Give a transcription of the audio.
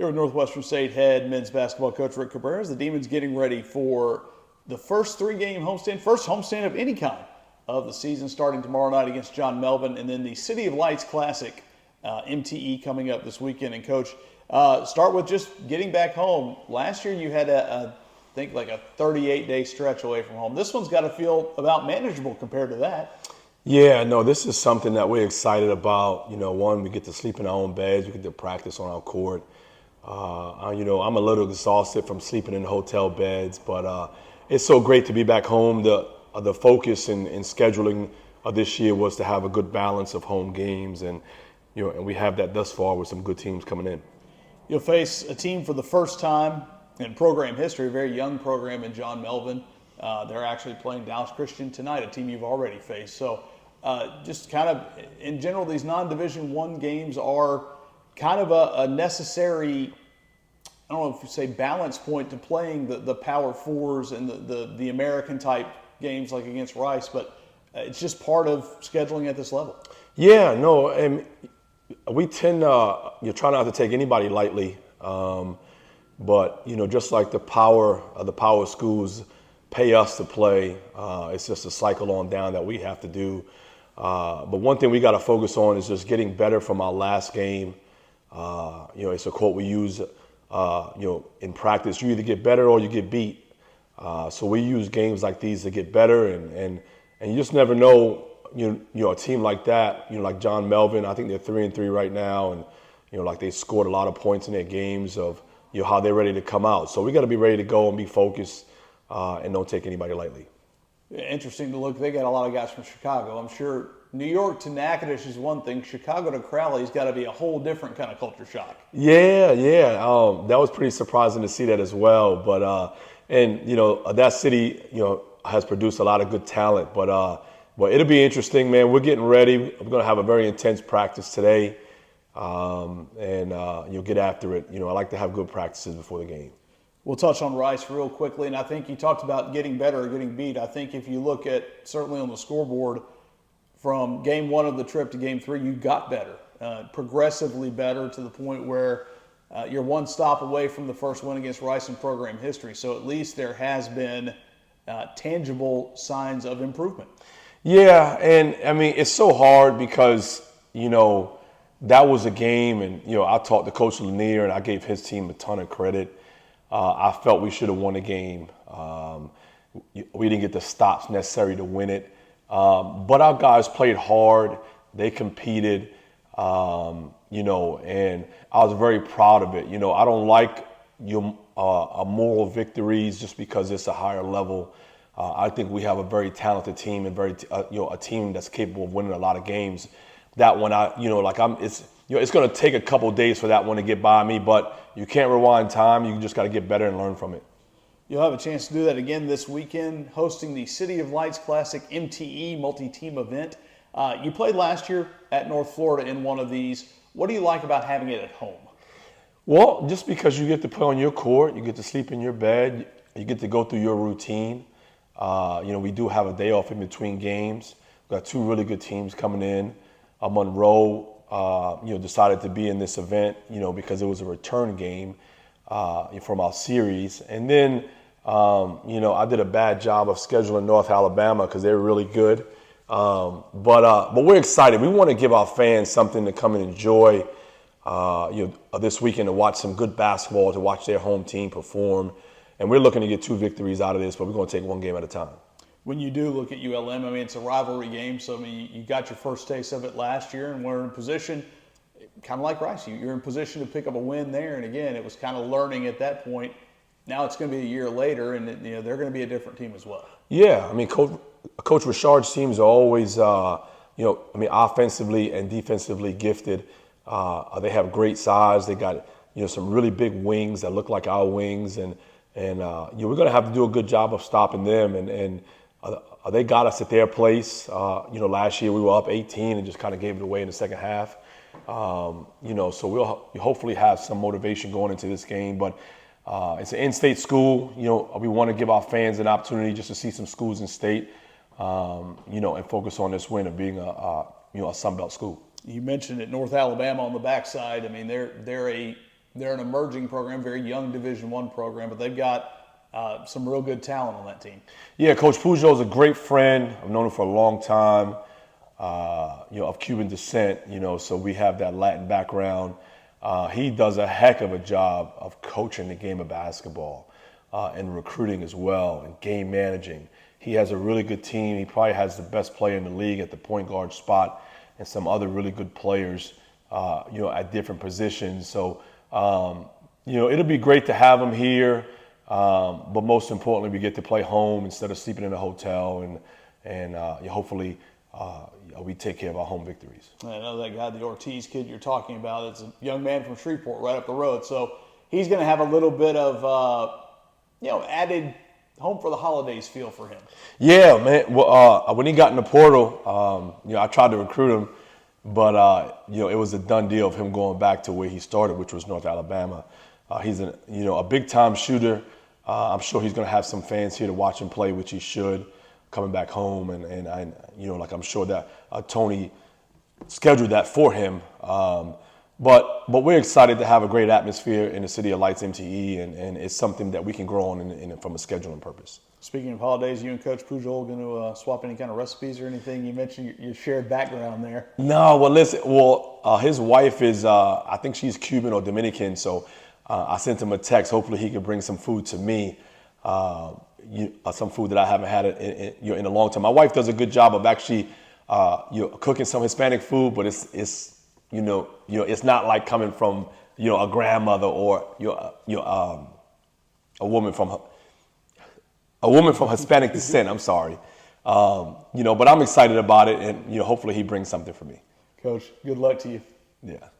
Here with Northwestern State head men's basketball coach Rick Cabrera, the Demons getting ready for the first three-game homestand, first homestand of any kind of the season, starting tomorrow night against John Melvin, and then the City of Lights Classic, MTE, coming up this weekend. And Coach, start with just getting back home. Last year you had I think like a 38-day stretch away from home. This one's got to feel about manageable compared to that. Yeah, no, this is something that we're excited about. One, we get to sleep in our own beds. We get to practice on our court. I'm a little exhausted from sleeping in hotel beds, but it's so great to be back home. The focus in scheduling this year was to have a good balance of home games, and we have that thus far with some good teams coming in. You'll face a team for the first time in program history, a very young program in John Melvin. They're actually playing Dallas Christian tonight, a team you've already faced. So just kind of in general, these non-Division I games are kind of a necessary, I don't know if you say balance point to playing the Power Fours and the American type games like against Rice, but it's just part of scheduling at this level. Yeah, no, and we tend you try not to take anybody lightly, but just like the power schools pay us to play, it's just a cycle on down that we have to do. But one thing we got to focus on is just getting better from our last game. It's a quote we use, in practice. You either get better or you get beat. So we use games like these to get better, and you just never know. A team like that, like John Melvin, I think they're 3-3 right now, and like they scored a lot of points in their games of how they're ready to come out. So we got to be ready to go and be focused, and don't take anybody lightly. Interesting to look. They got a lot of guys from Chicago. I'm sure New York to Natchitoches is one thing. Chicago to Crowley's got to be a whole different kind of culture shock. Yeah. That was pretty surprising to see that as well. But that city, has produced a lot of good talent. But it'll be interesting, man. We're getting ready. We're going to have a very intense practice today, and you'll get after it. I like to have good practices before the game. We'll touch on Rice real quickly, and I think you talked about getting better or getting beat. I think if you look at, certainly on the scoreboard, from game one of the trip to game three, you got better, progressively better, to the point where you're one stop away from the first win against Rice in program history. So at least there has been tangible signs of improvement. Yeah, and I mean, it's so hard because, that was a game, and, I talked to Coach Lanier, and I gave his team a ton of credit. I felt we should have won the game. We didn't get the stops necessary to win it. But our guys played hard. They competed, and I was very proud of it. I don't like moral victories just because it's a higher level. I think we have a very talented team and a team that's capable of winning a lot of games. That one, it's going to take a couple days for that one to get by me, but you can't rewind time. You just got to get better and learn from it. You'll have a chance to do that again this weekend, hosting the City of Lights Classic MTE multi-team event. You played last year at North Florida in one of these. What do you like about having it at home? Well, just because you get to play on your court, you get to sleep in your bed, you get to go through your routine. We do have a day off in between games. We've got two really good teams coming in. Monroe, decided to be in this event, because it was a return game from our series. And then, I did a bad job of scheduling North Alabama because they're really good. But we're excited. We want to give our fans something to come and enjoy, this weekend, to watch some good basketball, to watch their home team perform. And we're looking to get 2 victories out of this, but we're going to take one game at a time. When you do look at ULM, it's a rivalry game, so you got your first taste of it last year, and we're in position, kind of like Rice, you're in position to pick up a win there. And again, it was kind of learning at that point. Now it's going to be a year later, and they're going to be a different team as well. Yeah, Coach Richard's teams are always, offensively and defensively gifted. They have great size. They got, some really big wings that look like our wings, and we're going to have to do a good job of stopping them. And they got us at their place. Last year we were up 18 and just kind of gave it away in the second half. So we'll hopefully have some motivation going into this game. But it's an in-state school. We want to give our fans an opportunity just to see some schools in state, and focus on this win of being a Sun Belt school. You mentioned it, North Alabama on the backside. They're a They're an emerging program, very young Division I program, but they've got some real good talent on that team. Yeah, Coach Pujol is a great friend. I've known him for a long time. Of Cuban descent, so we have that Latin background. He does a heck of a job of coaching the game of basketball and recruiting as well and game managing. He has a really good team. He probably has the best player in the league at the point guard spot and some other really good players, at different positions. So, it'll be great to have him here. But most importantly, we get to play home instead of sleeping in a hotel, and hopefully we take care of our home victories. I know that guy, the Ortiz kid you're talking about. It's a young man from Shreveport right up the road. So he's going to have a little bit of, added home for the holidays feel for him. Yeah, man. Well, when he got in the portal, I tried to recruit him, but it was a done deal of him going back to where he started, which was North Alabama. He's a big time shooter. I'm sure he's going to have some fans here to watch him play, which he should, coming back home, and I'm sure that Tony scheduled that for him. But we're excited to have a great atmosphere in the City of Lights MTE, and it's something that we can grow on from a scheduling purpose. Speaking of holidays, you and Coach Pujol going to swap any kind of recipes or anything? You mentioned your shared background there. No, well, listen. Well, his wife is, I think she's Cuban or Dominican, so I sent him a text. Hopefully, he can bring some food to me, some food that I haven't had in a long time. My wife does a good job of actually cooking some Hispanic food, but it's not like coming from a grandmother or a woman from Hispanic descent. I'm sorry, but I'm excited about it, and hopefully he brings something for me. Coach, good luck to you. Yeah.